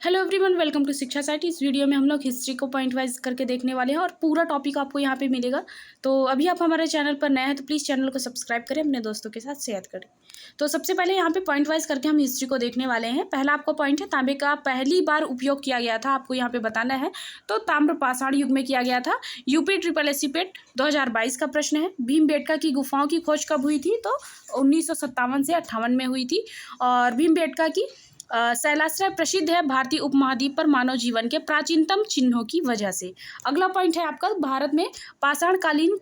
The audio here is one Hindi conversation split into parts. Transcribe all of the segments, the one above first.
हेलो एवरीवन, वेलकम टू शिक्षा साइट। इस वीडियो में हम लोग हिस्ट्री को पॉइंट वाइज करके देखने वाले हैं और पूरा टॉपिक आपको यहाँ पे मिलेगा। तो अभी आप हमारे चैनल पर नए हैं तो प्लीज़ चैनल को सब्सक्राइब करें, अपने दोस्तों के साथ शेयर करें। तो सबसे पहले यहाँ पे पॉइंट वाइज करके हम हिस्ट्री को देखने वाले हैं। पहला आपको पॉइंट है, तांबे का पहली बार उपयोग किया गया था, आपको यहाँ पे बताना है। तो ताम्र पाषाण युग में किया गया था। यूपी SSSC पेट 2022 का प्रश्न है। भीमबेटका की गुफाओं की खोज कब हुई थी? तो 1957 से 58 में हुई थी। और भीमबेटका की शैलाश्रय प्रसिद्ध है भारतीय उपमहाद्वीप पर मानव जीवन के प्राचीनतम चिन्हों की वजह से। अगला पॉइंट है आपका, भारत में पाषाणकालीन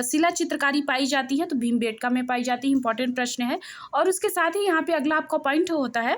शिला चित्रकारी पाई जाती है, तो भीमबेटका में पाई जाती है। इंपॉर्टेंट प्रश्न है। और उसके साथ ही यहाँ पे अगला आपका पॉइंट होता है,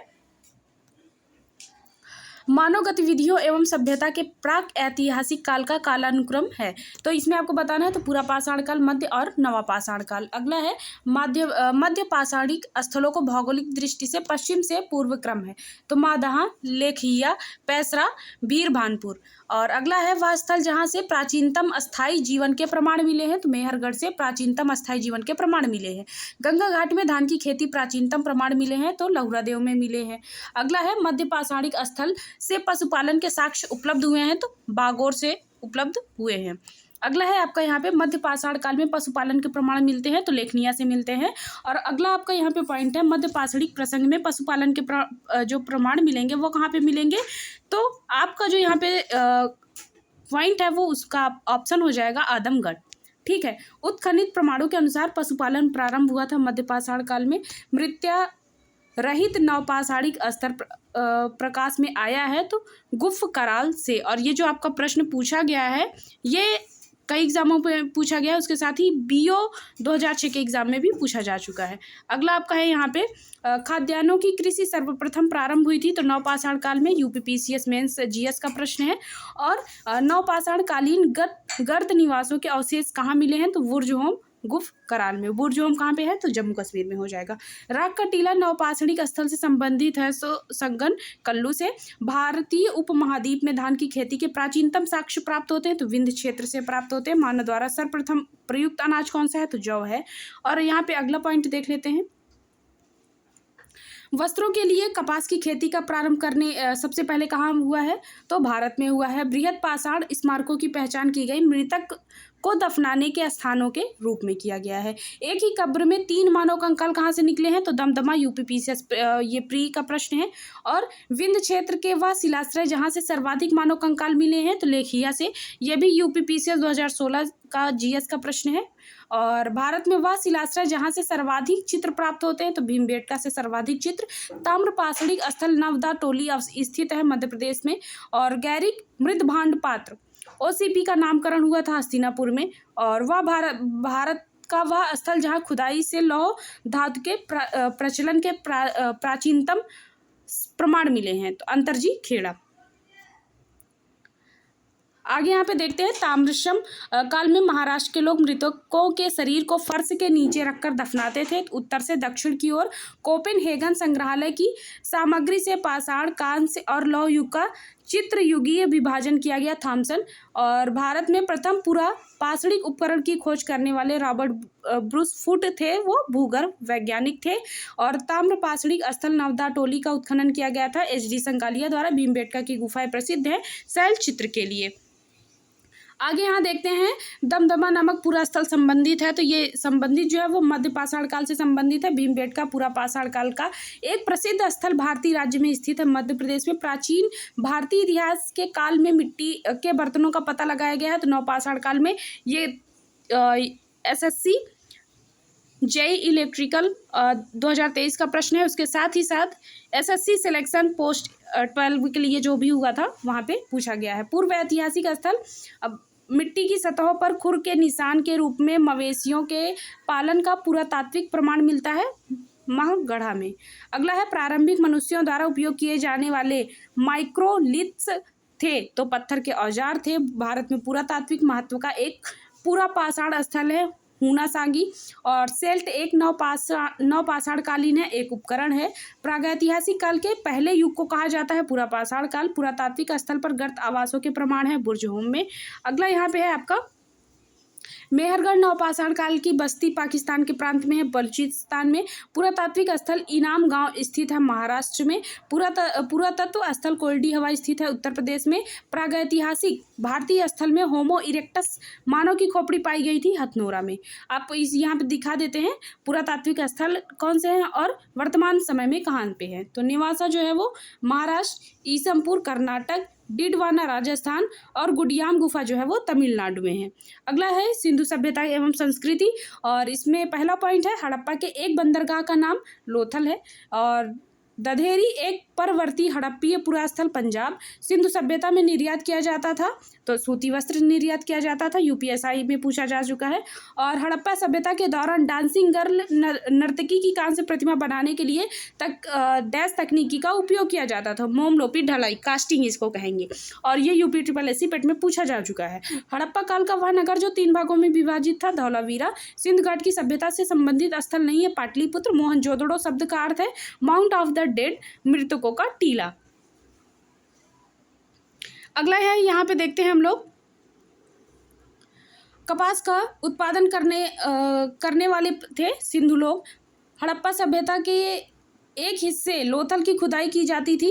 मानव गतिविधियों एवं सभ्यता के प्राक ऐतिहासिक काल का कालानुक्रम है। तो इसमें आपको बताना है तो पूरा पाषाण काल, मध्य और नवा पाषाण काल। अगला है मध्य पाषाणिक स्थलों को भौगोलिक दृष्टि से पश्चिम से पूर्व क्रम है, तो मादहा, लेखिया, पैसरा, वीरभानपुर। और अगला है वह स्थल जहाँ से प्राचीनतम अस्थायी जीवन के प्रमाण मिले हैं, तो मेहरगढ़ से प्राचीनतम अस्थायी जीवन के प्रमाण मिले हैं। गंगा घाट में धान की खेती प्राचीनतम प्रमाण मिले हैं, तो लहुरादेव में मिले हैं। अगला है मध्य पाषाणिक स्थल से पशुपालन के साक्ष्य उपलब्ध हुए हैं, तो बागोर से उपलब्ध हुए हैं। अगला है आपका यहाँ पे मध्य पाषाण काल में पशुपालन के प्रमाण मिलते हैं, तो लेखनिया से मिलते हैं। और अगला आपका यहाँ पे पॉइंट है, मध्य पाषाणिक प्रसंग में पशुपालन के जो प्रमाण मिलेंगे वो कहाँ पे मिलेंगे? तो आपका जो यहाँ पे पॉइंट है वो उसका ऑप्शन हो जाएगा आदमगढ़। ठीक है। उत्खनित प्रमाणों के अनुसार पशुपालन प्रारंभ हुआ था मध्य पाषाण काल में। मृत्या रहित नवपाषाणिक स्तर प्रकाश में आया है, तो गुफ कराल से। और ये जो आपका प्रश्न पूछा गया है ये कई एग्जामों पे पूछा गया है, उसके साथ ही BO 2006 के एग्जाम में भी पूछा जा चुका है। अगला आपका है यहाँ पे, खाद्यान्नों की कृषि सर्वप्रथम प्रारंभ हुई थी, तो नवपाषाण काल में। UP PCS मेंस GS का प्रश्न है। और नवपाषाण कालीन गर्त निवासों के अवशेष कहाँ मिले हैं? तो बुर्जहोम गुफ कराल में। बुर्जहोम कहाँ पे है? तो जम्मू कश्मीर में हो जाएगा। राग का टीला नवपाषाणिक स्थल से संबंधित है, सो संगन कल्लू से। भारतीय उपमहाद्वीप में धान की खेती के प्राचीनतम साक्ष्य प्राप्त होते हैं, तो विंध्य क्षेत्र से प्राप्त होते हैं। मानव द्वारा सर्वप्रथम प्रयुक्त अनाज कौन सा है? तो जौ है। और यहाँ पे अगला पॉइंट देख लेते हैं, वस्त्रों के लिए कपास की खेती का प्रारंभ करने सबसे पहले कहाँ हुआ है? तो भारत में हुआ है। बृहद पाषाण स्मारकों की पहचान की गई, मृतक को दफनाने के स्थानों के रूप में किया गया है। एक ही कब्र में 3 मानव कंकाल कहाँ से निकले हैं? तो दमदमा, UP PCS ये प्री का प्रश्न है। और विंध्य क्षेत्र के वह शिलाश्रय जहाँ से सर्वाधिक मानव कंकाल मिले हैं, तो लेखिया से। ये भी UP PCS 2016 का GS का प्रश्न है। और भारत में वह शिलाश्रय जहाँ से सर्वाधिक चित्र प्राप्त होते हैं, तो भीमबेटका से सर्वाधिक चित्र। ताम्रपाषाणिक स्थल नवदा टोली स्थित है मध्य प्रदेश में। और गैरिक मृदभांड पात्र OCP का नामकरण हुआ था हस्तिनापुर में। और वह भारत का वह स्थल जहाँ खुदाई से लौह धातु के प्रचलन के प्राचीनतम प्रमाण मिले हैं, तो अंतरजी खेड़ा। आगे यहाँ पे देखते हैं, ताम्रशम काल में महाराष्ट्र के लोग मृतकों के शरीर को फर्श के नीचे रखकर दफनाते थे। उत्तर से दक्षिण की ओर कोपेनहेगन संग्रहालय की सामग्री से पाषाण, कांस्य और लौह युग का चित्र युगीय विभाजन किया गया, थॉमसन। और भारत में प्रथम पूरा पाषाणिक उपकरण की खोज करने वाले रॉबर्ट ब्रूस फुट थे, वो भूगर्भ वैज्ञानिक थे। और ताम्र पाषाणिक स्थल नवदा टोली का उत्खनन किया गया था HD संकालिया द्वारा। भीमबेटका की गुफाएं प्रसिद्ध है शैल चित्र के लिए। आगे यहाँ देखते हैं, दमदमा नामक पूरा स्थल संबंधित है, तो ये संबंधित जो है वो मध्य पाषाण काल से संबंधित है। भीमबेटका पूरा पाषाण काल का एक प्रसिद्ध स्थल भारतीय राज्य में स्थित है, मध्य प्रदेश में। प्राचीन भारतीय इतिहास के काल में मिट्टी के बर्तनों का पता लगाया गया है, तो नवपाषाण काल में। ये SSC JEE इलेक्ट्रिकल 2023 का प्रश्न है। उसके साथ ही साथ SSC सिलेक्शन पोस्ट 12 के लिए जो भी हुआ था वहाँ पे पूछा गया है। पूर्व ऐतिहासिक स्थल, अब मिट्टी की सतहों पर खुर के निशान के रूप में मवेशियों के पालन का पुरातात्विक प्रमाण मिलता है महगढ़ा में। अगला है, प्रारंभिक मनुष्यों द्वारा उपयोग किए जाने वाले माइक्रोलिथ्स थे, तो पत्थर के औजार थे। भारत में पुरातात्विक महत्व का एक पूरा पाषाण स्थल है हुना सांगी। और सेल्ट एक नवपाषाण कालीन है, एक उपकरण है। प्रागैतिहासिक काल के पहले युग को कहा जाता है पूरा पाषाण काल। पुरातात्विक स्थल पर गर्त आवासों के प्रमाण है बुर्जहोम में। अगला यहाँ पे है आपका, मेहरगढ़ नवपाषाण काल की बस्ती पाकिस्तान के प्रांत में है, बलूचिस्तान में। पुरातात्विक स्थल इनाम गांव स्थित है महाराष्ट्र में। पुरातत्व स्थल कोल्डी हवा स्थित है उत्तर प्रदेश में। प्रागैतिहासिक भारतीय स्थल में होमो इरेक्टस मानव की खोपड़ी पाई गई थी हथनोरा में। आप इस यहाँ पे दिखा देते हैं पुरातात्विक स्थल कौन से हैं और वर्तमान समय में कहाँ पे हैं। तो निवासा जो है वो महाराष्ट्र, ईसमपुर कर्नाटक, डिडवाना राजस्थान और गुडियाम गुफा जो है वो तमिलनाडु में है। अगला है सिंधु सभ्यता एवं संस्कृति, और इसमें पहला पॉइंट है हड़प्पा के एक बंदरगाह का नाम लोथल है, और दधेरी एक परवर्ती हड़प्पीय पुरास्थल पंजाब। सिंधु सभ्यता में निर्यात किया जाता था तो सूती वस्त्र निर्यात किया जाता था, यूपीएसआई में पूछा जा चुका है। और हड़प्पा सभ्यता के दौरान डांसिंग गर्ल नर्तकी की कांस्य प्रतिमा बनाने के लिए डैश तकनीकी का उपयोग किया जाता था, मोमलोपी ढलाई, कास्टिंग इसको कहेंगे, और ये यूपी ट्रिपल एससी पेट में पूछा जा चुका है। हड़प्पा काल का वह नगर जो 3 भागों में विभाजित था, धौलावीरा। सिंधु घाट की सभ्यता से संबंधित स्थल नहीं है पाटलिपुत्र। मोहनजोदड़ो शब्द का अर्थ है माउंट ऑफ द डेड, मृतकों का टीला। अगला है यहाँ पे देखते हैं हम लोग कपास का उत्पादन करने वाले थे सिंधु लोग। हड़प्पा सभ्यता के एक हिस्से लोथल की खुदाई की जाती थी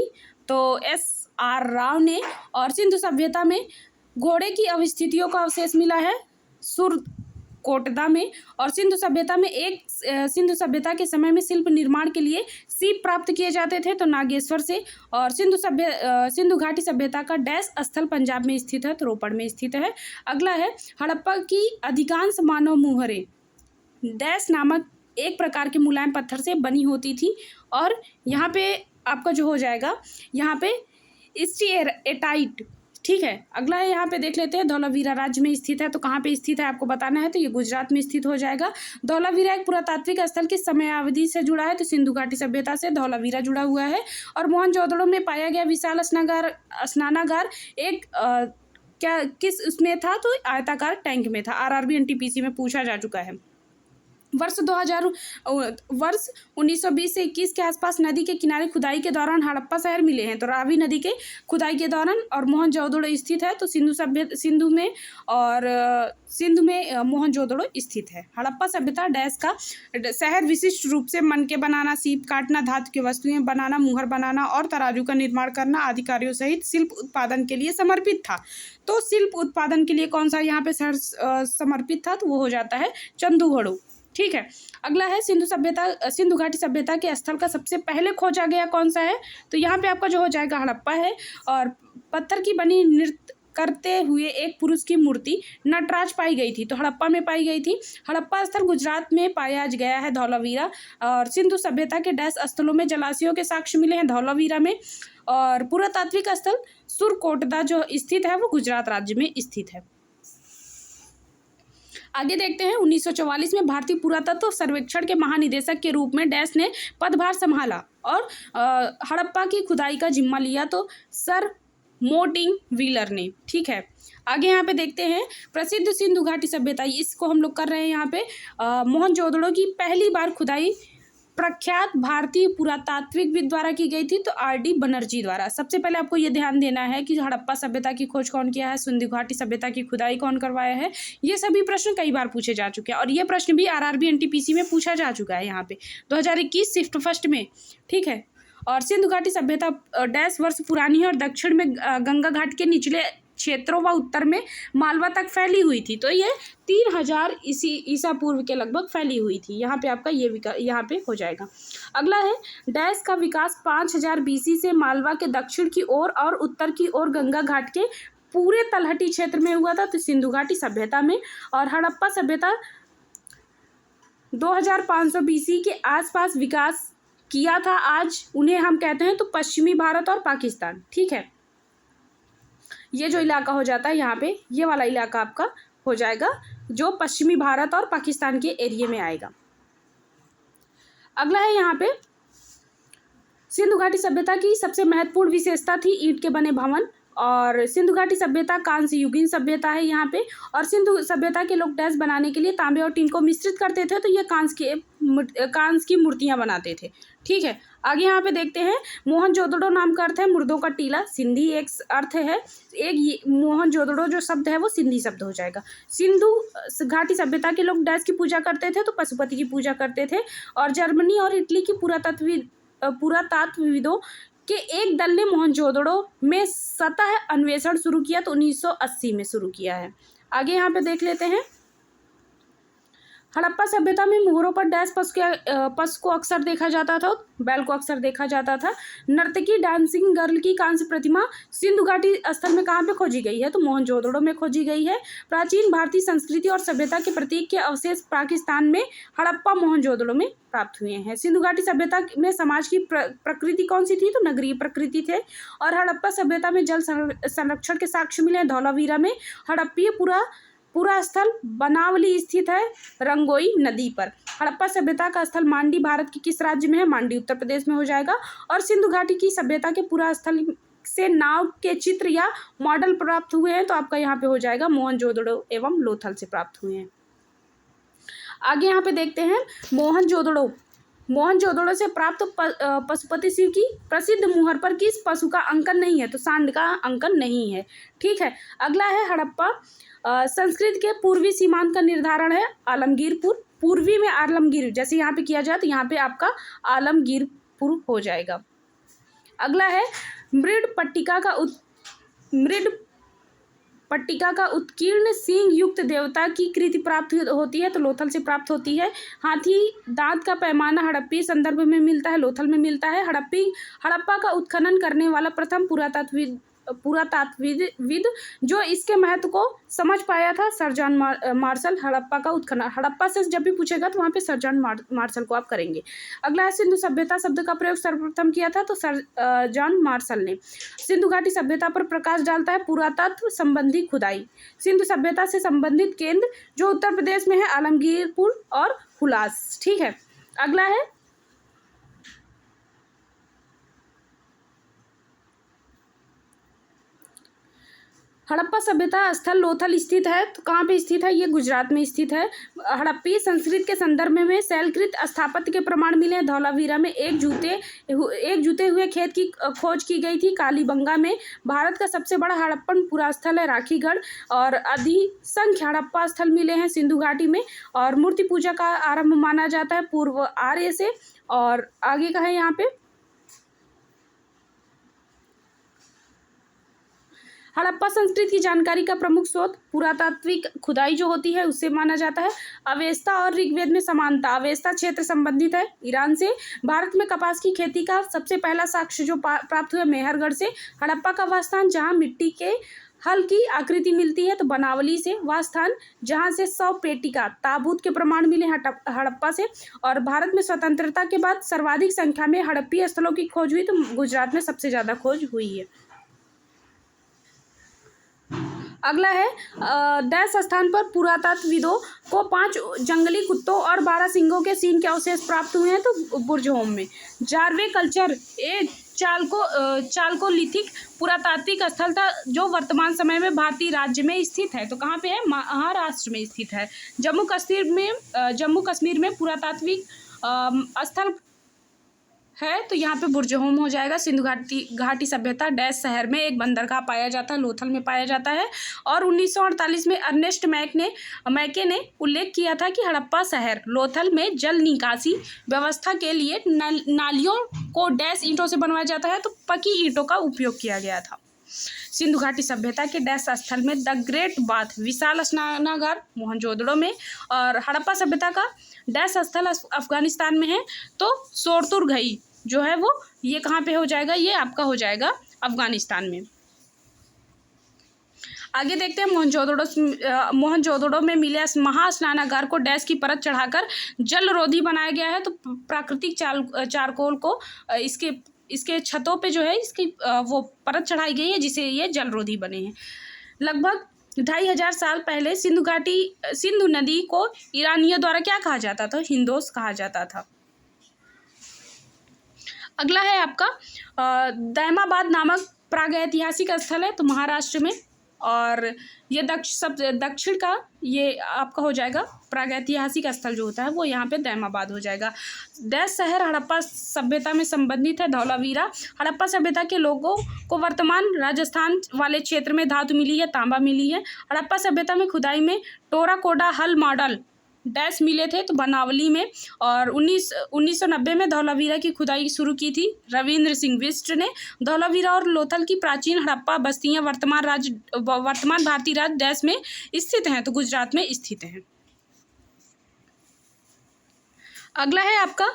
तो SR राव ने, और सिंधु सभ्यता में घोड़े की अवस्थितियों का अवशेष मिला है सुरकोटदा में। और सिंधु सभ्यता के समय में शिल्प निर्माण के लिए सीप प्राप्त किए जाते थे तो नागेश्वर से। और सिंधु घाटी सभ्यता का डैश स्थल पंजाब में स्थित है तो रोपड़ में स्थित है। अगला है हड़प्पा की अधिकांश मानव मुहरें डैश नामक एक प्रकार के मुलायम पत्थर से बनी होती थी, और यहाँ पे आपका जो हो जाएगा यहाँ पे स्टीएटाइट, ठीक है। अगला है यहाँ पे देख लेते हैं धौलावीरा राज्य में स्थित है तो कहाँ पे स्थित है आपको बताना है, तो ये गुजरात में स्थित हो जाएगा। धौलावीरा एक पुरातात्विक स्थल की समयावधि से जुड़ा है तो सिंधु घाटी सभ्यता से धौलावीरा जुड़ा हुआ है। और मोहनजोदड़ो में पाया गया विशाल स्नानागार एक किस उसमें था, तो आयताकार टैंक में था। आरआरबी एनटीपीसी में पूछा जा चुका है। वर्ष 1920 से 21 के आसपास नदी के किनारे खुदाई के दौरान हड़प्पा शहर मिले हैं तो रावी नदी के खुदाई के दौरान, और मोहनजोदड़ो स्थित है तो सिंधु में मोहनजोदड़ो स्थित है। हड़प्पा सभ्यता डैश का शहर विशिष्ट रूप से मन के बनाना, सीप काटना, धातु की वस्तुएं बनाना, मुहर बनाना और तराजू का निर्माण करना आदि कार्यों सहित शिल्प उत्पादन के लिए समर्पित था। तो शिल्प उत्पादन के लिए कौन सा यहाँ पे शहर समर्पित था, तो वो हो जाता है चंदूगढ़, ठीक है। अगला है सिंधु घाटी सभ्यता के स्थल का सबसे पहले खोजा गया कौन सा है, तो यहाँ पे आपका जो हो जाएगा हड़प्पा है। और पत्थर की बनी नृत्य करते हुए एक पुरुष की मूर्ति नटराज पाई गई थी तो हड़प्पा में पाई गई थी। हड़प्पा स्थल गुजरात में पाया गया है धौलावीरा। और सिंधु सभ्यता के डैश स्थलों में जलाशयों के साक्ष्य मिले हैं धौलावीरा में। और पुरातात्विक स्थल सुरकोटदा जो स्थित है वो गुजरात राज्य में स्थित है। आगे देखते हैं 1944 में भारतीय पुरातत्व सर्वेक्षण के महानिदेशक के रूप में डैश ने पदभार संभाला और हड़प्पा की खुदाई का जिम्मा लिया तो सर मोटिंग व्हीलर ने, ठीक है। आगे यहाँ पे देखते हैं प्रसिद्ध सिंधु घाटी सभ्यता, इसको हम लोग कर रहे हैं यहाँ पे। मोहनजोदड़ो की पहली बार खुदाई प्रख्यात भारतीय पुरातात्विकविद द्वारा की गई थी तो RD बनर्जी द्वारा। सबसे पहले आपको ये ध्यान देना है कि हड़प्पा सभ्यता की खोज कौन किया है, सिंधु घाटी सभ्यता की खुदाई कौन करवाया है। ये सभी प्रश्न कई बार पूछे जा चुके हैं और ये प्रश्न भी RRB NTPC में पूछा जा चुका है यहाँ पे 2021 शिफ्ट फर्स्ट में, ठीक है। और सिंधु घाटी सभ्यता डैश वर्ष पुरानी है और दक्षिण में गंगा घाट के निचले क्षेत्रों व उत्तर में मालवा तक फैली हुई थी तो ये 3000 ईसा पूर्व के लगभग फैली हुई थी। यहाँ पे आपका ये यहाँ पे हो जाएगा। अगला है डैश का विकास 5000 BC से मालवा के दक्षिण की ओर और उत्तर की ओर गंगा घाट के पूरे तलहटी क्षेत्र में हुआ था तो सिंधु घाटी सभ्यता में। और हड़प्पा सभ्यता 2500 BC के आसपास विकास किया था। आज उन्हें हम कहते हैं तो पश्चिमी भारत और पाकिस्तान, ठीक है। ये जो इलाका हो जाता है यहाँ पे, ये वाला इलाका आपका हो जाएगा जो पश्चिमी भारत और पाकिस्तान के एरिया में आएगा। अगला है यहाँ पे सिंधु घाटी सभ्यता की सबसे महत्वपूर्ण विशेषता थी ईंट के बने भवन। और सिंधु घाटी सभ्यता कांस्य युगीन सभ्यता है यहाँ पे। और सिंधु सभ्यता के लोग डैश बनाने के लिए तांबे और टीन को मिश्रित करते थे तो ये कांस्य की मूर्तियाँ बनाते थे, ठीक है। आगे यहाँ पे देखते हैं, मोहनजोदड़ो नाम का अर्थ है मुर्दों का टीला। सिंधी एक अर्थ है, एक मोहनजोदड़ो जो शब्द है वो सिंधी शब्द हो जाएगा। सिंधु घाटी सभ्यता के लोग डैश की पूजा करते थे, तो पशुपति की पूजा करते थे। और जर्मनी और इटली की पुरातात्वविदों के एक दल ने मोहनजोदड़ो में सतह अन्वेषण शुरू किया, तो 1980 में शुरू किया है। आगे यहाँ पे देख लेते हैं, हड़प्पा सभ्यता में मुहरों पर डैश पशु को अक्सर देखा जाता था, बैल को अक्सर देखा जाता था। नर्तकी डांसिंग गर्ल की कांस्य प्रतिमा सिंधु घाटी स्थल में कहाँ पे खोजी गई है, तो मोहनजोदड़ो में खोजी गई है। प्राचीन भारतीय संस्कृति और सभ्यता के प्रतीक के अवशेष पाकिस्तान में हड़प्पा मोहनजोदड़ो में प्राप्त हुए हैं। सिंधु घाटी सभ्यता में समाज की प्रकृति कौन सी थी, तो नगरीय प्रकृति थे। और हड़प्पा सभ्यता में जल संरक्षण के साक्ष्य मिले हैं। धौलावीरा में हड़प्पीय पूरा स्थल बनावली स्थित है, रंगोई नदी पर। हड़प्पा सभ्यता का स्थल मांडी भारत के किस राज्य में है, मांडी उत्तर प्रदेश में हो जाएगा। और सिंधु घाटी की सभ्यता के पूरा स्थल से नाव के चित्र या मॉडल प्राप्त हुए हैं, तो आपका यहाँ पे हो जाएगा मोहनजोदड़ो एवं लोथल से प्राप्त हुए हैं। आगे यहाँ पे देखते हैं, मोहनजोदड़ो से प्राप्त पशुपति शिव की प्रसिद्ध मुहर पर किस पशु का अंकन नहीं है, तो सांड का अंकन नहीं है। ठीक है। अगला है हड़प्पा संस्कृत के पूर्वी सीमांत का निर्धारण है आलमगीरपुर। पूर्वी में आलमगीर, जैसे यहाँ पे किया जाए तो यहाँ पे आपका आलमगीरपुर हो जाएगा। अगला है मृड पट्टिका का उत्कीर्ण सींग युक्त देवता की कृति प्राप्त होती है, तो लोथल से प्राप्त होती है। हाथी दांत का पैमाना हड़प्पी संदर्भ में मिलता है, लोथल में मिलता है। हड़प्पा का उत्खनन करने वाला प्रथम पुरातात्वविद जो इसके महत्व को समझ पाया था, सर जॉन मार्शल। हड़प्पा का उत्खनन, हड़प्पा से जब भी पूछेगा तो वहाँ पे सर जॉन मार्शल को आप करेंगे। अगला है सिंधु सभ्यता शब्द का प्रयोग सर्वप्रथम किया था, तो सर जॉन मार्शल ने। सिंधु घाटी सभ्यता पर प्रकाश डालता है पुरातत्व संबंधी खुदाई। सिंधु सभ्यता से संबंधित केंद्र जो उत्तर प्रदेश में है, आलमगीरपुर और हुलास। ठीक है। अगला है हड़प्पा सभ्यता स्थल लोथल स्थित है, तो कहाँ पे स्थित है, ये गुजरात में स्थित है। हड़प्पी संस्कृत के संदर्भ में शैलकृत स्थापत्य के प्रमाण मिले हैं। धौलावीरा में एक जूते हुए खेत की खोज की गई थी। कालीबंगा में भारत का सबसे बड़ा हड़प्पन पुरास्थल है राखीगढ़। और अधिसंख्य हड़प्पा स्थल मिले हैं सिंधु घाटी में। और मूर्ति पूजा का आरंभ माना जाता है पूर्व आर्य से। और आगे का है यहाँ पे हड़प्पा संस्कृति की जानकारी का प्रमुख स्रोत पुरातात्विक खुदाई जो होती है उससे माना जाता है। अवेस्ता और ऋग्वेद में समानता। अवेस्ता क्षेत्र संबंधित है ईरान से। भारत में कपास की खेती का सबसे पहला साक्ष्य जो प्राप्त हुआ मेहरगढ़ से। हड़प्पा का वह स्थान जहाँ मिट्टी के हल की आकृति मिलती है, तो बनावली से। वह स्थान जहाँ से 100 पेटिका ताबूत के प्रमाण मिले हड़प्पा से। और भारत में स्वतंत्रता के बाद सर्वाधिक संख्या में हड़प्पी स्थलों की खोज हुई, तो गुजरात में सबसे ज़्यादा खोज हुई है। अगला है डैश स्थान पर पुरातत्वविदों को 5 जंगली कुत्तों और 12 सिंगों के सींग के अवशेष प्राप्त हुए हैं, तो बुर्जहोम में। जारवे कल्चर चालकोलिथिक पुरातात्विक स्थल था जो वर्तमान समय में भारतीय राज्य में स्थित है, तो कहाँ पे है, महाराष्ट्र में स्थित है। जम्मू कश्मीर में पुरातात्विक स्थल है, तो यहाँ पे बुर्जहोम हो जाएगा। सिंधु घाटी सभ्यता डैश शहर में एक बंदरगाह पाया जाता है, लोथल में पाया जाता है। और 1948 में अर्नेस्ट मैके ने उल्लेख किया था कि हड़प्पा शहर लोथल में जल निकासी व्यवस्था के लिए नालियों को डैश ईंटों से बनवाया जाता है, तो पकी ईंटों का उपयोग किया गया था। सिंधु घाटी सभ्यता के डैश स्थल में द ग्रेट बाथ विशाल स्नानागार मोहनजोदड़ो में। और हड़प्पा सभ्यता का डैश स्थल अफगानिस्तान में है, तो सोरतुरघई जो है वो ये कहाँ पे हो जाएगा, ये आपका हो जाएगा अफगानिस्तान में। आगे देखते हैं मोहनजोदड़ो में मिले महास्नानागार को डैश की परत चढ़ाकर जलरोधी बनाया गया है, तो प्राकृतिक चारकोल को इसके छतों पे जो है इसकी वो परत चढ़ाई गई है जिसे ये जलरोधी बने हैं। लगभग 2500 साल पहले सिंधु नदी को ईरानियों द्वारा क्या कहा जाता था, हिंदोस कहा जाता था। अगला है आपका दैमाबाद नामक प्रागैतिहासिक स्थल है, तो महाराष्ट्र में। और ये दक्षिण का ये आपका हो जाएगा प्रागैतिहासिक स्थल जो होता है वो यहाँ पे दैमाबाद हो जाएगा। डैश शहर हड़प्पा सभ्यता में संबंधित है, धौलावीरा। हड़प्पा सभ्यता के लोगों को वर्तमान राजस्थान वाले क्षेत्र में धातु मिली है, तांबा मिली है। हड़प्पा सभ्यता में खुदाई में टेराकोटा हल मॉडल डैश मिले थे, तो बनावली में। और 1990 में धौलावीरा की खुदाई शुरू की थी रविंद्र सिंह बिष्ट ने। धौलावीरा और लोथल की प्राचीन हड़प्पा बस्तियां वर्तमान भारतीय राज्य डैश में स्थित हैं, तो गुजरात में स्थित हैं। अगला है आपका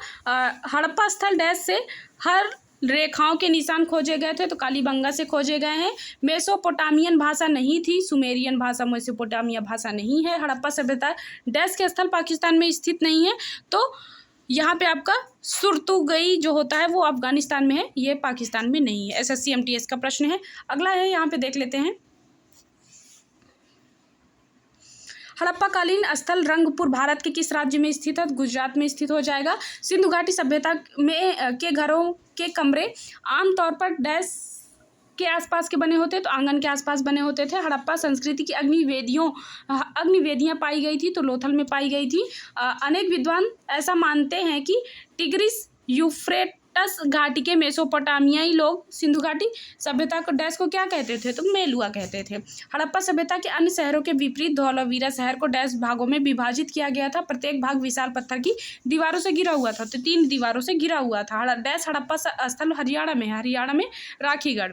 हड़प्पा स्थल डैश से हर रेखाओं के निशान खोजे गए थे, तो कालीबंगा से खोजे गए हैं। मेसोपोटामियन भाषा नहीं थी, सुमेरियन भाषा, मेसोपोटामिया भाषा नहीं है। हड़प्पा सभ्यता डैश के स्थल पाकिस्तान में स्थित नहीं है, तो यहाँ पे आपका सुरतुगई जो होता है वो अफगानिस्तान में है, ये पाकिस्तान में नहीं है। SSC MTS का प्रश्न है। अगला है, यहाँ पे देख लेते हैं, हड़प्पाकालीन स्थल रंगपुर भारत के किस राज्य में स्थित है? गुजरात में स्थित हो जाएगा। सिंधु घाटी सभ्यता में के घरों के कमरे आमतौर पर डैश के आसपास के बने होते, तो आंगन के आसपास बने होते थे। हड़प्पा संस्कृति की अग्निवेदियाँ पाई गई थी, तो लोथल में पाई गई थी। अनेक विद्वान ऐसा मानते हैं कि टिग्रिस यूफ्रेटस घाटी के मेसोपोटामियाई लोग सिंधु घाटी सभ्यता को डैश को क्या कहते थे? तो मेलुआ कहते थे। हड़प्पा सभ्यता के अन्य शहरों के विपरीत धौलावीरा शहर को डैश भागों में विभाजित किया गया था। प्रत्येक भाग विशाल पत्थर की दीवारों से घिरा हुआ था, तो 3 दीवारों से घिरा हुआ था। डैश हड़प्पा स्थल हरियाणा में राखीगढ़,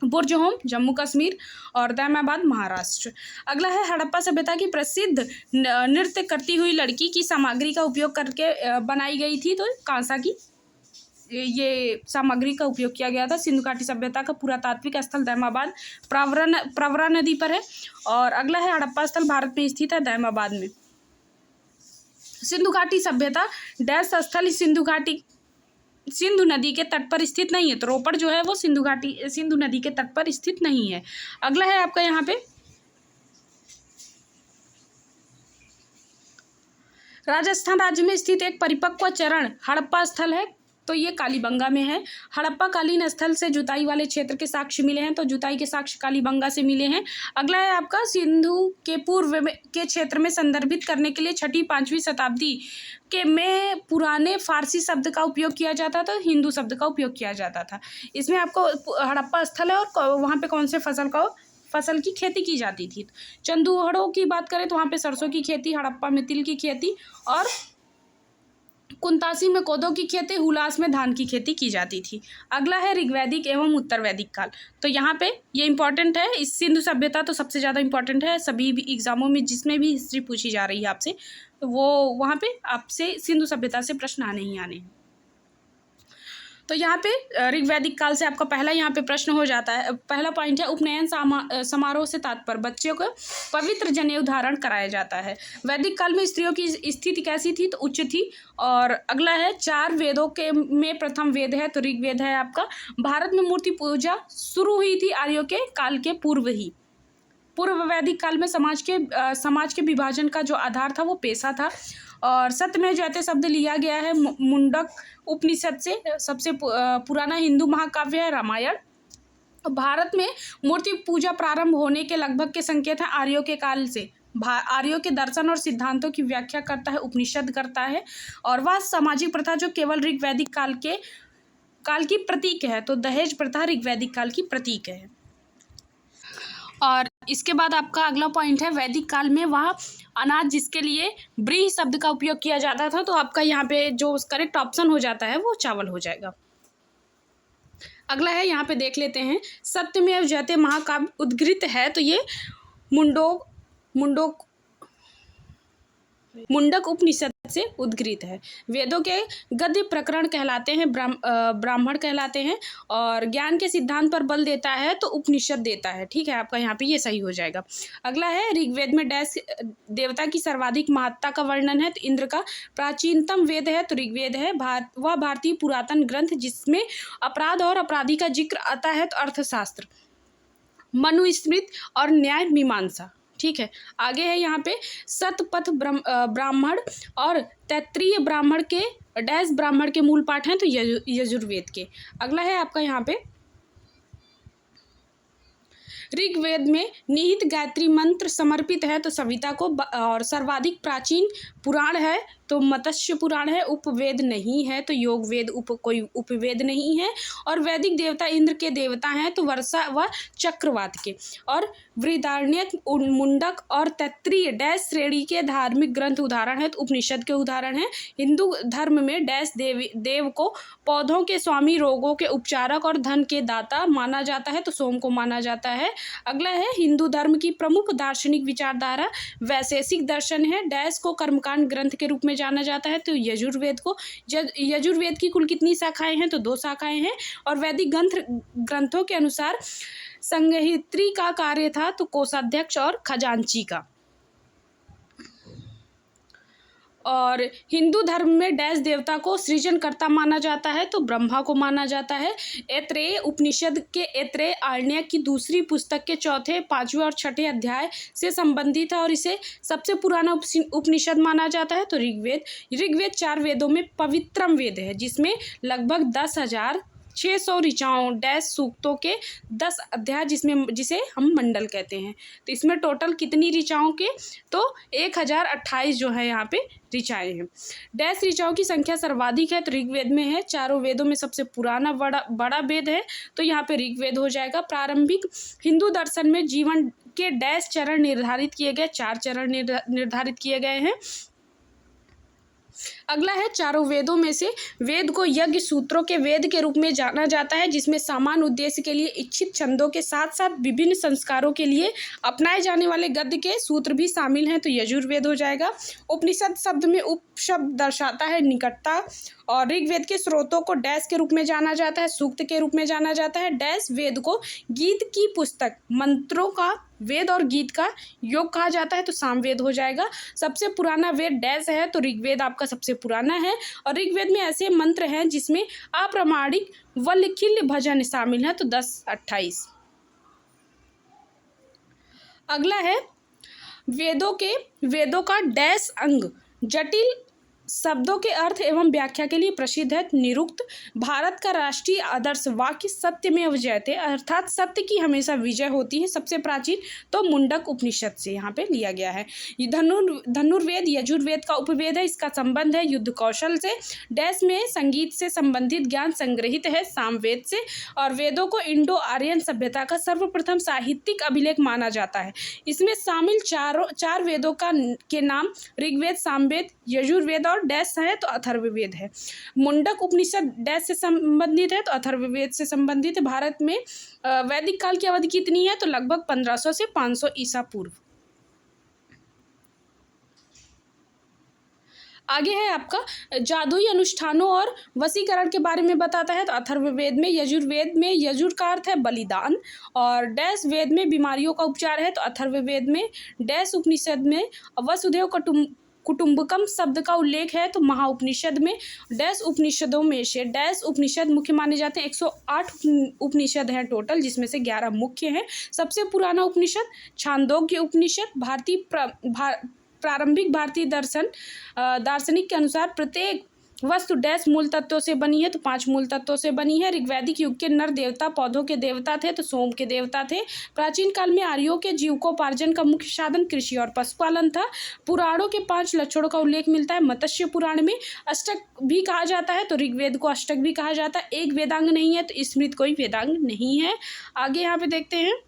बुरजहोम जम्मू कश्मीर और दैमाबाद महाराष्ट्र। अगला है, हड़प्पा सभ्यता की प्रसिद्ध नृत्य करती हुई लड़की की सामग्री का उपयोग करके बनाई गई थी, तो कांसा की ये सामग्री का उपयोग किया गया था। सिंधु घाटी सभ्यता का पुरातात्विक स्थल दैमाबाद प्रवरा नदी पर है। और अगला है, हड़प्पा स्थल भारत में स्थित है, दैमाबाद में। सिंधु घाटी सभ्यता डैश स्थल सिंधु नदी के तट पर स्थित नहीं है, तो रोपड़ जो है वो सिंधु नदी के तट पर स्थित नहीं है। अगला है आपका यहाँ पे राजस्थान राज्य में स्थित एक परिपक्व चरण हड़प्पा स्थल है, तो ये कालीबंगा में है। हड़प्पा कालीन स्थल से जुताई वाले क्षेत्र के साक्ष्य मिले हैं, तो जुताई के साक्ष्य कालीबंगा से मिले हैं। अगला है आपका सिंधु के पूर्व के क्षेत्र में संदर्भित करने के लिए 6वीं-5वीं शताब्दी में पुराने फारसी शब्द का उपयोग किया जाता था, हिंदू शब्द का उपयोग किया जाता था। इसमें आपको हड़प्पा स्थल है और वहाँ पे कौन से फसल की खेती की जाती थी। चंदूहड़ों की बात करें तो वहाँ पे सरसों की खेती, हड़प्पा में तिल की खेती और कुंतासी में कोदो की खेती, हुलास में धान की खेती की जाती थी। अगला है ऋग्वैदिक एवं उत्तर वैदिक काल, तो यहाँ पे ये इंपॉर्टेंट है। इस सिंधु सभ्यता तो सबसे ज़्यादा इंपॉर्टेंट है, सभी भी एग्जामों में जिसमें भी हिस्ट्री पूछी जा रही है आपसे, तो वो वहाँ पे आपसे सिंधु सभ्यता से प्रश्न आने ही आने हैं। तो यहाँ पे ऋग्वैदिक काल से आपका पहला यहाँ पे प्रश्न हो जाता है। पहला पॉइंट है, उपनयन समारोह से तात्पर्य बच्चों को पवित्र जनेऊ धारण कराया जाता है। वैदिक काल में स्त्रियों की स्थिति कैसी थी? तो उच्च थी। और अगला है, 4 वेदों के में प्रथम वेद है, तो ऋग्वेद है आपका। भारत में मूर्ति पूजा शुरू हुई थी आर्यों के काल के पूर्व ही। पूर्व वैदिक काल में समाज के विभाजन का जो आधार था वो पेशा था। और सत्यमेव जयते शब्द लिया गया है मुंडक उपनिषद से। सबसे पुराना हिंदू महाकाव्य है रामायण। भारत में मूर्ति पूजा प्रारंभ होने के लगभग के संकेत हैं आर्यों के काल से। आर्यों के दर्शन और सिद्धांतों की व्याख्या करता है उपनिषद करता है। और वह सामाजिक प्रथा जो केवल ऋग्वैदिक काल की प्रतीक है, तो दहेज प्रथा ऋग्वैदिक काल की प्रतीक है। और इसके बाद आपका अगला पॉइंट है, वैदिक काल में वह अनाज जिसके लिए ब्रीह शब्द का उपयोग किया जाता था, तो आपका यहाँ पे जो करेक्ट ऑप्शन हो जाता है वो चावल हो जाएगा। अगला है, यहाँ पे देख लेते हैं, सत्यमेव जयते महाकाव्य उद्गृत है, तो ये मुंडक उपनिषद से उद्गृत है। वेदों के गद्य प्रकरण कहलाते हैं, ब्राह्मण कहलाते हैं। और ज्ञान के सिद्धांत पर बल देता है तो उपनिषद देता है। ठीक है, आपका यहाँ पे ये सही हो जाएगा। अगला है, ऋग्वेद में डैश देवता की सर्वाधिक महत्ता का वर्णन है, तो इंद्र का प्राचीनतम वेद है, तो ऋग्वेद है। वह भारतीय पुरातन ग्रंथ जिसमें अपराध और अपराधी का जिक्र आता है, तो अर्थशास्त्र, मनुस्मृति और न्याय मीमांसा। ठीक है, आगे है यहाँ पे शतपथ ब्राह्मण और तैत्तिरीय ब्राह्मण के डैश ब्राह्मण के मूल पाठ हैं, तो यजुर्वेद के। अगला है आपका यहाँ पे ऋग्वेद में निहित गायत्री मंत्र समर्पित है तो सविता को, और सर्वाधिक प्राचीन पुराण है तो मत्स्य पुराण है, उपवेद नहीं है तो योग वेद कोई उपवेद नहीं है, और वैदिक देवता इंद्र के देवता हैं तो वर्षा व चक्रवात के, और बृहदारण्यक, मुंडक और तैत्तिरीय डैश श्रेणी के धार्मिक ग्रंथ उदाहरण है तो उपनिषद के उदाहरण है। हिंदू धर्म में डैश देव को पौधों के स्वामी, रोगों के उपचारक और धन के दाता माना जाता है तो सोम को माना जाता है। अगला है हिंदू धर्म की प्रमुख दार्शनिक विचारधारा वैशेषिक दर्शन है। डैश को कर्मकांड ग्रंथ के रूप में जाना जाता है तो यजुर्वेद को। यजुर्वेद की कुल कितनी शाखाएं हैं तो 2 शाखाएं हैं, और वैदिक ग्रंथों के अनुसार संहित्री का कार्य था तो कोषाध्यक्ष और खजांची का। और हिंदू धर्म में डैश देवता को सृजनकर्ता माना जाता है तो ब्रह्मा को माना जाता है। ऐत्रेय उपनिषद के ऐत्रेय आरण्यक की दूसरी पुस्तक के 4, 5वें और 6ठे अध्याय से संबंधित है और इसे सबसे पुराना उपनिषद माना जाता है तो ऋग्वेद 4 वेदों में पवित्रम वेद है, जिसमें लगभग 10,600 ऋचाओं डैश सूक्तों के 10 अध्याय जिसे हम मंडल कहते हैं। तो इसमें टोटल कितनी ऋचाओं के तो 1028 जो है यहाँ पे ऋचाएँ हैं। डैश ऋचाओं की संख्या सर्वाधिक है तो ऋग्वेद में है। चारों वेदों में सबसे पुराना बड़ा वेद है तो यहाँ पे ऋग्वेद हो जाएगा। प्रारंभिक हिंदू दर्शन में जीवन के डैश चरण निर्धारित किए गए, 4 चरण निर्धारित किए गए हैं। अगला है चारों वेदों में से वेद को यज्ञ सूत्रों के वेद के रूप में जाना जाता है, जिसमें समान उद्देश्य के लिए इच्छित छंदों के साथ साथ विभिन्न संस्कारों के लिए अपनाए जाने वाले गद्य के सूत्र भी शामिल हैं तो यजुर्वेद हो जाएगा। उपनिषद शब्द में उप शब्द दर्शाता है निकटता, और ऋग्वेद के स्रोतों को डैश के रूप में जाना जाता है, सूक्त के रूप में जाना जाता है। डैश वेद को गीत की पुस्तक, मंत्रों का वेद और गीत का योग कहा जाता है तो सामवेद हो जाएगा। सबसे पुराना वेद डैश है तो ऋग्वेद आपका सबसे पुराना है, और ऋग्वेद में ऐसे मंत्र हैं जिसमें अप्रामाणिक व लिखित भजन शामिल है तो 10-28। अगला है वेदों का डैश अंग जटिल शब्दों के अर्थ एवं व्याख्या के लिए प्रसिद्ध है। निरुक्त भारत का राष्ट्रीय आदर्श वाक्य सत्यमेव जयते, अर्थात सत्य की हमेशा विजय होती है, सबसे प्राचीन तो मुंडक उपनिषद से यहाँ पे लिया गया है। धनुर्वेद यजुर्वेद का उपवेद है, इसका संबंध है युद्ध कौशल से। डैश में संगीत से संबंधित ज्ञान संग्रहित है सामवेद से, और वेदों को इंडो आर्यन सभ्यता का सर्वप्रथम साहित्यिक अभिलेख माना जाता है। इसमें शामिल चार वेदों के नाम ऋग्वेद, सामवेद, यजुर्वेद और डैश है तो अथर्ववेद है। मुंडक उपनिषद डैश से संबंधित है तो अथर्ववेद से संबंधित है। भारत में वैदिक काल की अवधि कितनी है तो लगभग 1500 से 500 ईसा पूर्व। आगे है आपका जादुई अनुष्ठानों और वशीकरण के बारे में बताता है तो अथर्ववेद में। यजुर्वेद में यजुर का अर्थ है बलिदान, और डैश वेद में बीमारियों का उपचार है तो अथर्ववेद में। डैश उपनिषद में वसुधैव कुटुंबकम शब्द का उल्लेख है तो महाउपनिषद में। डैश उपनिषदों में से डैश उपनिषद मुख्य माने जाते हैं। 108 उपनिषद हैं टोटल, जिसमें से 11 मुख्य हैं। सबसे पुराना उपनिषद छांदोग्य उपनिषद प्रारंभिक भारतीय दार्शनिक के अनुसार प्रत्येक वस्तु डैश मूल तत्वों से बनी है तो 5 मूल तत्वों से बनी है। ऋग्वैदिक युग के नर देवता पौधों के देवता थे तो सोम के देवता थे। प्राचीन काल में आर्यों के जीविकोपार्जन का मुख्य साधन कृषि और पशुपालन था। पुराणों के 5 लक्षणों का उल्लेख मिलता है। मत्स्य पुराण में अष्टक भी कहा जाता है तो ऋग्वेद को अष्टक भी कहा जाता है। एक वेदांग नहीं है तो स्मृत कोई वेदांग नहीं है। आगे यहाँ पे देखते हैं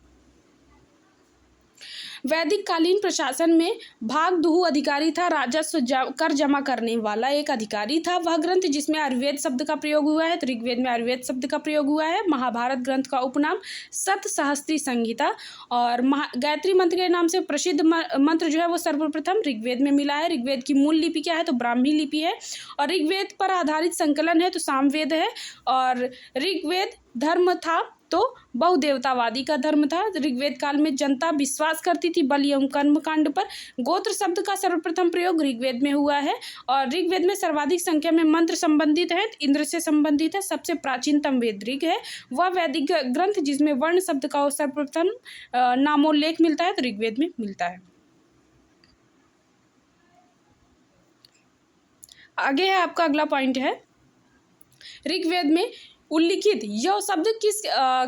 वैदिक कालीन प्रशासन में भागदुहु अधिकारी था। राजस्व कर जमा करने वाला एक अधिकारी था। वह ग्रंथ जिसमें आयुर्वेद शब्द का प्रयोग हुआ है तो ऋग्वेद में आयुर्वेद शब्द का प्रयोग हुआ है। महाभारत ग्रंथ का उपनाम सतसहस्त्री संहिता, और गायत्री मंत्र के नाम से प्रसिद्ध मंत्र जो है वो सर्वप्रथम ऋग्वेद में मिला है। ऋग्वेद की मूल लिपि क्या है तो ब्राह्मी लिपि है, और ऋग्वेद पर आधारित संकलन है तो सामवेद है। और ऋग्वेद धर्म था तो बहुदेवतावादी का धर्म था। ऋग्वेद काल में जनता विश्वास करती थी बलि एवं कर्मकांड पर। गोत्र शब्द का सर्वप्रथम प्रयोग ऋग्वेद में हुआ है, और ऋग्वेद में सर्वाधिक संख्या में मंत्र संबंधित है, इंद्र से संबंधित है। सबसे प्राचीनतम वेद ऋग है, वह वैदिक ग्रंथ जिसमें वर्ण शब्द का सर्वप्रथम नामोल्लेख मिलता है तो ऋग्वेद में मिलता है। आगे है आपका अगला पॉइंट है ऋग्वेद में उल्लिखित यह शब्द किस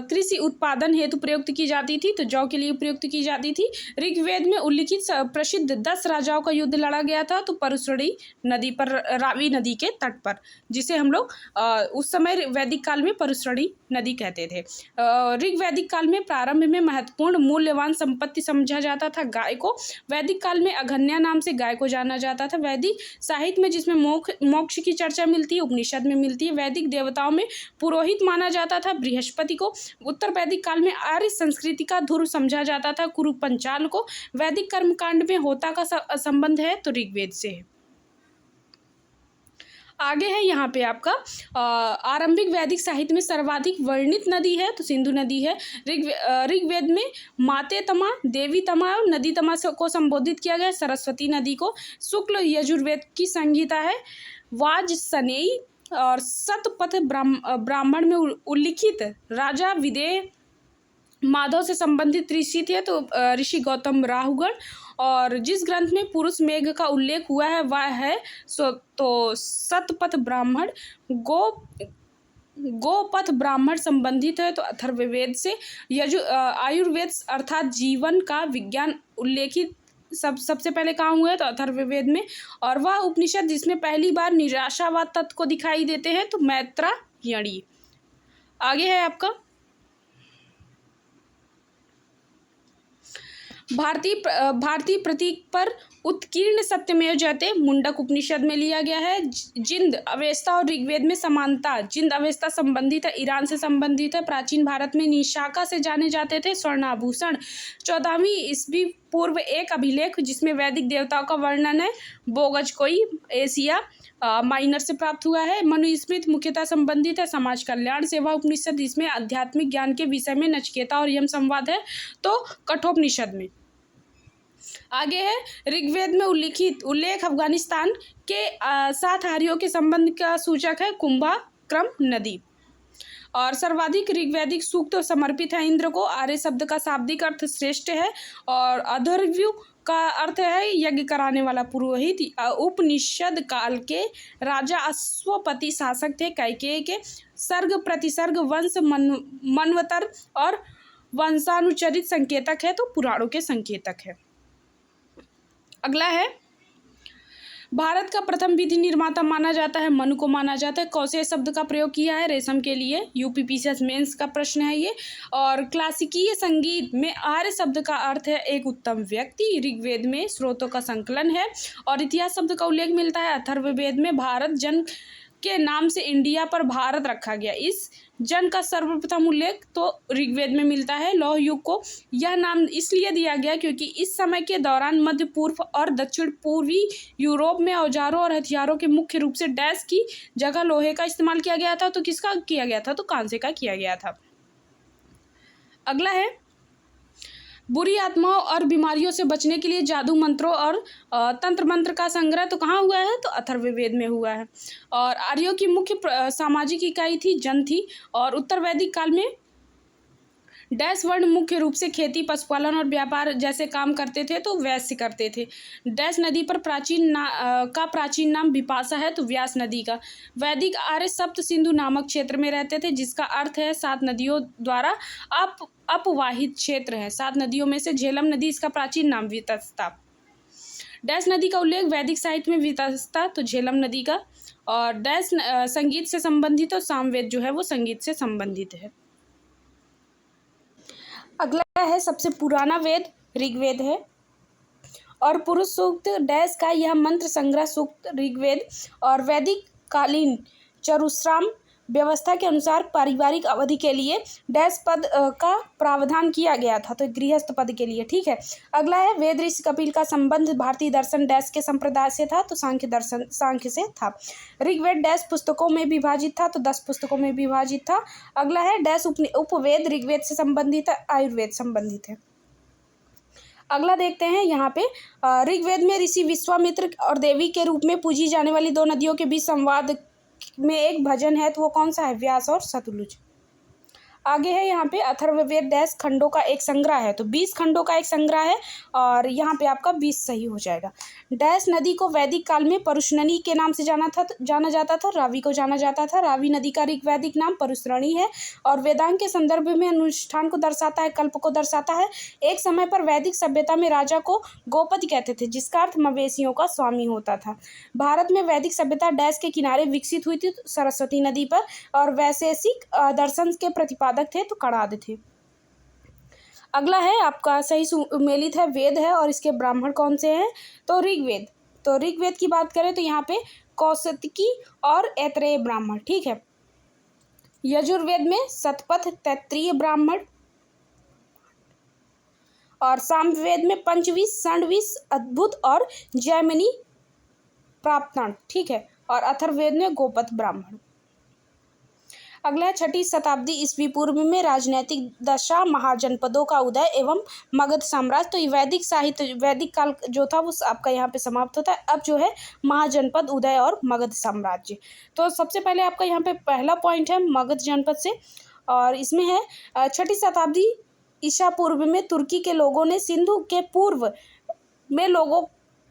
कृषि उत्पादन हेतु प्रयुक्त की जाती थी? तो जौ के लिए प्रयुक्त की जाती थी। ऋग्वेद में उल्लिखित प्रसिद्ध 10 राजाओं का युद्ध लड़ा गया था तो परशुराणी नदी पर, रावी नदी के तट पर, जिसे हम लोग उस समय वैदिक काल में परशुराणी नदी कहते थे। ऋग्वैदिक काल में प्रारंभ में महत्वपूर्ण मूल्यवान संपत्ति समझा जाता था गाय को। वैदिक काल में अघन्या नाम से गाय को जाना जाता था। वैदिक साहित्य में जिसमें मोक्ष की चर्चा मिलती है उपनिषद में मिलती है। वैदिक देवताओं में पुरोहित माना जाता था बृहस्पति को। उत्तर वैदिक काल में आर्य संस्कृति का ध्रुव समझा जाता था कुरु पंचाल को। वैदिक कर्मकांड में होता का संबंध है तो ऋग्वेद से है। आगे है यहाँ पे आपका आरंभिक वैदिक साहित्य में सर्वाधिक वर्णित नदी है तो सिंधु नदी है। ऋग्वेद में माते तमा, देवी तमा और नदी तमा को संबोधित किया गया। सरस्वती नदी को शुक्ल यजुर्वेद की संहिता है। वाजसनेयी और शतपथ ब्राह्मण में उल्लिखित राजा विदेह माधव से संबंधित ऋषि थे तो ऋषि गौतम राहुगण। और जिस ग्रंथ में पुरुष मेघ का उल्लेख हुआ है वह है तो शतपथ ब्राह्मण। गोपथ ब्राह्मण संबंधित है तो अथर्ववेद से। आयुर्वेद अर्थात जीवन का विज्ञान उल्लेखित सबसे पहले कहाँ हुआ है तो अथर्ववेद में। और वह उपनिषद जिसमें पहली बार निराशावाद तत्व को दिखाई देते हैं तो मैत्रायणी। आगे है आपका भारतीय प्रतीक पर उत्कीर्ण सत्यमेव जयते मुंडक उपनिषद में लिया गया है। जिंद अवेस्ता और ऋग्वेद में समानता। जिंद अवेस्ता संबंधित है, ईरान से संबंधित है। प्राचीन भारत में निशाका से जाने जाते थे स्वर्णाभूषण। 14वीं ईस्वी पूर्व एक अभिलेख जिसमें वैदिक देवताओं का वर्णन है बोगजकोई एशिया माइनर से प्राप्त हुआ है। मनुस्मृति मुख्यतः संबंधित है समाज कल्याण सेवा उपनिषद जिसमें आध्यात्मिक ज्ञान के विषय में नचिकेता और यम संवाद है तो कठोपनिषद में। आगे है ऋग्वेद में उल्लिखित उल्लेख अफगानिस्तान के साथ आर्यों के संबंध का सूचक है कुंभाक्रम नदी। और सर्वाधिक ऋग्वैदिक सूक्त समर्पित है इंद्र को। आर्य शब्द का शाब्दिक अर्थ श्रेष्ठ है और अधर्व्यु का अर्थ है यज्ञ कराने वाला पुरोहित। उपनिषद काल के राजा अश्वपति शासक थे कैकेयी के। सर्ग प्रतिसर्ग वंश मनवतर और वंशानुचरित संकेतक है तो पुराणों के संकेतक है। अगला है भारत का प्रथम विधि निर्माता माना जाता है मनु को माना जाता है। कौशे शब्द का प्रयोग किया है रेशम के लिए। यूपीपीसीएस मेंस का प्रश्न है ये। और क्लासिकीय संगीत में आर्य शब्द का अर्थ है एक उत्तम व्यक्ति। ऋग्वेद में स्रोतों का संकलन है। और इतिहास शब्द का उल्लेख मिलता है अथर्ववेद में। भारत जन के नाम से इंडिया पर भारत रखा गया। इस जन का सर्वप्रथम उल्लेख तो ऋग्वेद में मिलता है। लौह युग को यह नाम इसलिए दिया गया क्योंकि इस समय के दौरान मध्य पूर्व और दक्षिण पूर्वी यूरोप में औजारों और हथियारों के मुख्य रूप से डैश की जगह लोहे का इस्तेमाल किया गया था। तो किसका किया गया था तो कांसे का किया गया था। अगला है बुरी आत्माओं और बीमारियों से बचने के लिए जादू मंत्रों और तंत्र मंत्र का संग्रह तो कहाँ हुआ है तो अथर्ववेद में हुआ है। और आर्यों की मुख्य सामाजिक इकाई थी जन थी। और उत्तर वैदिक काल में डैश वर्ण मुख्य रूप से खेती पशुपालन और व्यापार जैसे काम करते थे तो वैश्य करते थे। डैश नदी पर प्राचीन नाम विपाशा है तो व्यास नदी का। वैदिक आर्य सप्त सिंधु नामक क्षेत्र में रहते थे जिसका अर्थ है 7 नदियों द्वारा अपवाहित क्षेत्र है। 7 नदियों में से झेलम नदी इसका प्राचीन नाम वितस्ता। डैश नदी का उल्लेख वैदिक साहित्य में वितस्ता तो झेलम नदी का। और डैश संगीत से संबंधित और सामवेद जो है वो संगीत से संबंधित है। अगला है सबसे पुराना वेद ऋग्वेद है। और पुरुष सूक्त डैश का यह मंत्र संग्रह सूक्त ऋग्वेद और वैदिक कालीन चतुश्राम व्यवस्था के अनुसार पारिवारिक अवधि के लिए डैश पद का प्रावधान किया गया था तो गृहस्थ पद के लिए। ठीक है। अगला है वेद ऋषि कपिल का संबंध भारतीय दर्शन डैश के संप्रदाय से था तो सांख्य से था। ऋग्वेद डैश पुस्तकों में विभाजित था तो 10 पुस्तकों में विभाजित था। अगला है डैश उपवेद ऋग्वेद से संबंधित है आयुर्वेद संबंधित है। अगला देखते हैं यहाँ पे ऋग्वेद में ऋषि विश्वामित्र और देवी के रूप में पूजी जाने वाली 2 नदियों के बीच संवाद में एक भजन है तो वो कौन सा है व्यास और सतलुज। आगे है यहाँ पे अथर्ववेद डैश खंडों का एक संग्रह है, तो 20 खंडों का एक संग्रह है और यहाँ पे आपका 20 सही हो जाएगा। डैश नदी को वैदिक काल में परुष्णनी के नाम से जाना जाता था, रावी को जाना जाता था। रावी नदी का ऋग वैदिक नाम परुष्णी है और वेदांग के संदर्भ में अनुष्ठान को दर्शाता है, कल्प को दर्शाता है। एक समय पर वैदिक सभ्यता में राजा को गोपति कहते थे, जिसका अर्थ मवेशियों का स्वामी होता था। भारत में वैदिक सभ्यता डैश के किनारे विकसित हुई थी, सरस्वती नदी पर, और वैशेषिक दर्शन के प्रतिपादक थे तो कणाद थे। अगला है आपका सही सुमेलित है, वेद है और इसके ब्राह्मण कौन से हैं, तो ऋग्वेद। तो ऋग्वेद की बात करें तो यहाँ पे कौशिकी और ऐत्रेय ब्राह्मण, ठीक है। यजुर्वेद में शतपथ, तैत्तिरीय ब्राह्मण, और सामवेद में पंचविश, षणविश, अद्भुत और जैमिनी प्राप्तन, ठीक है। और अथर्ववेद में गोपथ ब्राह्मण। अगला है 6ठी शताब्दी ईस्वी पूर्व में राजनैतिक दशा, महाजनपदों का उदय एवं मगध साम्राज्य। तो ये वैदिक साहित्य, वैदिक काल जो था वो आपका यहाँ पे समाप्त होता है। अब जो है महाजनपद, उदय और मगध साम्राज्य। तो सबसे पहले आपका यहाँ पे पहला पॉइंट है मगध जनपद से, और इसमें है 6ठी शताब्दी ईसा पूर्व में तुर्की के लोगों ने सिंधु के पूर्व में लोगों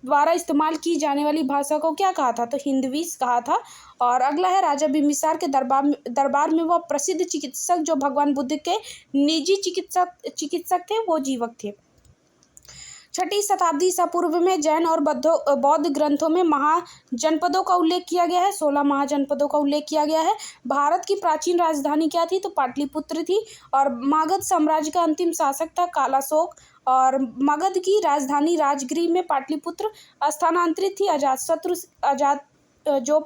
द्वारा इस्तेमाल की जाने वाली भाषा को क्या कहा था, तो हिंदवीस कहा था। और अगला है राजा बिंबिसार के दरबार में वह प्रसिद्ध चिकित्सक जो भगवान बुद्ध के निजी चिकित्सक थे वो जीवक थे। 6ठी शताब्दी ईसा पूर्व में जैन और बौद्ध ग्रंथों में महाजनपदों का उल्लेख किया गया है, 16 महाजनपदों का उल्लेख किया गया है। भारत की प्राचीन राजधानी क्या थी, तो पाटलिपुत्र थी। और मगध साम्राज्य का अंतिम शासक था कालाशोक, और मगध की राजधानी राजगृह में पाटलिपुत्र स्थानांतरित थी। जो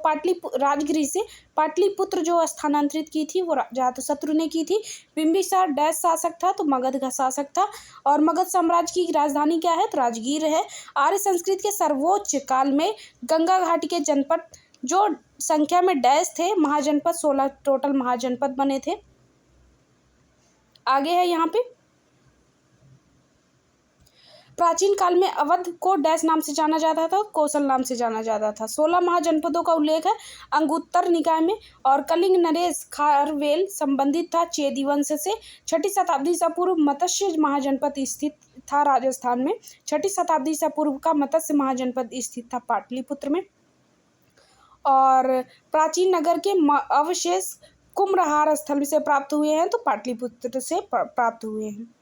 राजगृह से पाटलिपुत्र जो स्थानांतरित की थी वो अजातशत्रु ने की थी। बिंबिसार डैश शासक था, तो मगध का शासक था। और मगध साम्राज्य की राजधानी क्या है, तो राजगीर है। आर्य संस्कृति के सर्वोच्च काल में गंगा घाटी के जनपद जो संख्या में डैश थे, महाजनपद 16 टोटल महाजनपद बने थे। आगे है यहाँ पे प्राचीन काल में अवध को डैश नाम से जाना जाता था, कौशल नाम से जाना जाता था। 16 महाजनपदों का उल्लेख है अंगुत्तर निकाय में। और कलिंग नरेश खारवेल संबंधित था चेदी वंश से। 6ठी शताब्दी ईसा पूर्व मत्स्य महाजनपद स्थित था राजस्थान में। 6ठी शताब्दी ईसा पूर्व का मत्स्य महाजनपद स्थित था पाटलिपुत्र में। और प्राचीन नगर के अवशेष कुम्भहार स्थल से प्राप्त हुए हैं, तो पाटलिपुत्र से प्राप्त हुए हैं।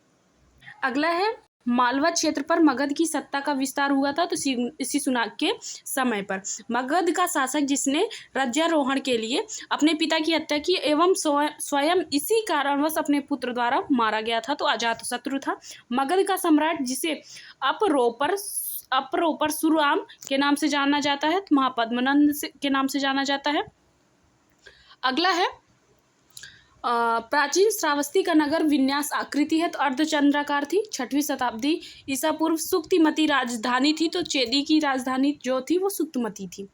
अगला है मालवा क्षेत्र पर मगध की सत्ता का विस्तार हुआ था, तो शिशुनाग के समय पर। मगध का शासक जिसने राज्यारोहण के लिए अपने पिता की हत्या की एवं स्वयं इसी कारणवश अपने पुत्र द्वारा मारा गया था, तो अजातशत्रु था। मगध का सम्राट जिसे अपरोपर सुराम के नाम से जाना जाता है, तो महापद्मनंद के नाम से जाना जाता है। अगला है प्राचीन श्रावस्ती का नगर विन्यास आकृति है, तो अर्धचंद्राकार थी। 6वीं शताब्दी ईसा पूर्व सुक्तिमती राजधानी थी, तो चेदी की राजधानी जो थी वो सुक्तिमती थी।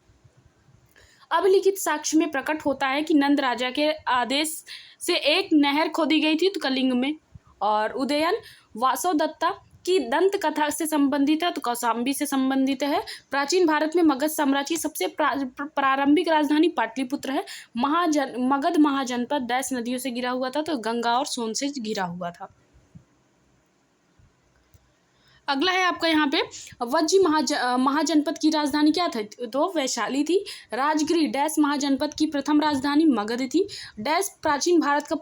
अभिलिखित साक्ष्य में प्रकट होता है कि नंद राजा के आदेश से एक नहर खोदी गई थी, तो कलिंग में। और उदयन वासवदत्ता की दंत कथा से संबंधित है, तो कौशाम्बी से संबंधित है। प्राचीन भारत में मगध साम्राज्य की सबसे प्रारंभिक राजधानी पाटलिपुत्र है। मगध महाजनपद 10 नदियों से घिरा हुआ था, तो गंगा और सोन से घिरा हुआ था। अगला है आपका यहाँ पे वज्जी महाजनपद की राजधानी क्या थी, तो वैशाली थी। राजगृह डैश महाजनपद की प्रथम राजधानी मगध थी। डैश प्राचीन भारत का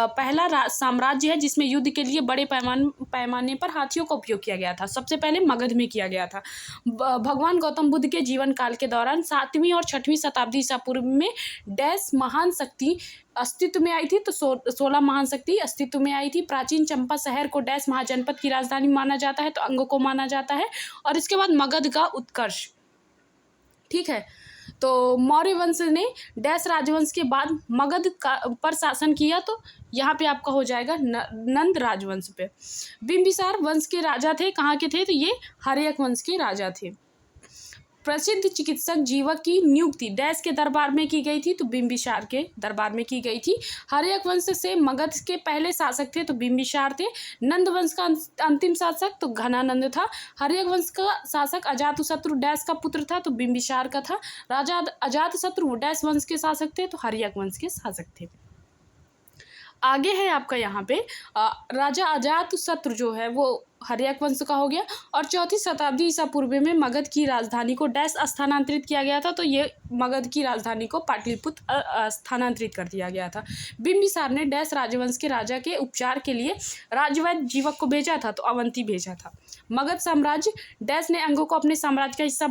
पहला साम्राज्य है जिसमें युद्ध के लिए बड़े पैमाने पर हाथियों का उपयोग किया गया था। सबसे पहले मगध में किया गया था। भगवान गौतम बुद्ध के जीवन काल के दौरान 7वीं और 6वीं शताब्दी ईसा पूर्व में डैश महान शक्ति अस्तित्व में आई थी, तो 16 महान शक्ति अस्तित्व में आई थी। प्राचीन चंपा शहर को डैश महाजनपद की राजधानी माना जाता है, तो अंग को माना जाता है। और इसके बाद मगध का उत्कर्ष, ठीक है। तो मौर्य वंश ने डैश राजवंश के बाद मगध पर शासन किया, तो यहाँ पे आपका हो जाएगा नंद राजवंश पे। बिंबिसार वंश के राजा थे, कहाँ के थे, तो ये हर्यक वंश के राजा थे। प्रसिद्ध चिकित्सक जीवक की नियुक्ति डैश के दरबार में की गई थी, तो बिंबिसार के दरबार में की गई थी। हर्यक वंश से मगध के पहले शासक थे, तो बिंबिसार थे। नंद वंश का अंतिम शासक तो घनानंद था। हर्यक वंश का शासक अजातशत्रु डैश का पुत्र था, तो बिंबिसार का था। राजा अजातशत्रु डैश वंश के शासक थे, तो हर्यक वंश के शासक थे। आगे है आपका यहाँ पे राजा अजातशत्रु जो है वो हर्यक वंश का हो गया। और 4वीं शताब्दी ईसा पूर्व में मगध की राजधानी को डैश स्थानांतरित किया गया था, तो ये मगध की राजधानी को पाटलिपुत्र स्थानांतरित कर दिया गया था। बिंबिसार ने डैश राजवंश के राजा के उपचार के लिए राजवैद्य जीवक को भेजा था, तो अवंती भेजा था। मगध साम्राज्य डैश ने अंगों को अपने साम्राज्य का हिस्सा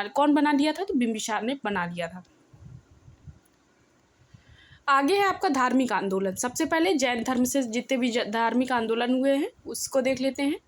कौन बना लिया था, तो बिंबिसार ने बना लिया था। आगे है आपका धार्मिक आंदोलन। सबसे पहले जैन धर्म से जितने भी धार्मिक आंदोलन हुए हैं उसको देख लेते हैं।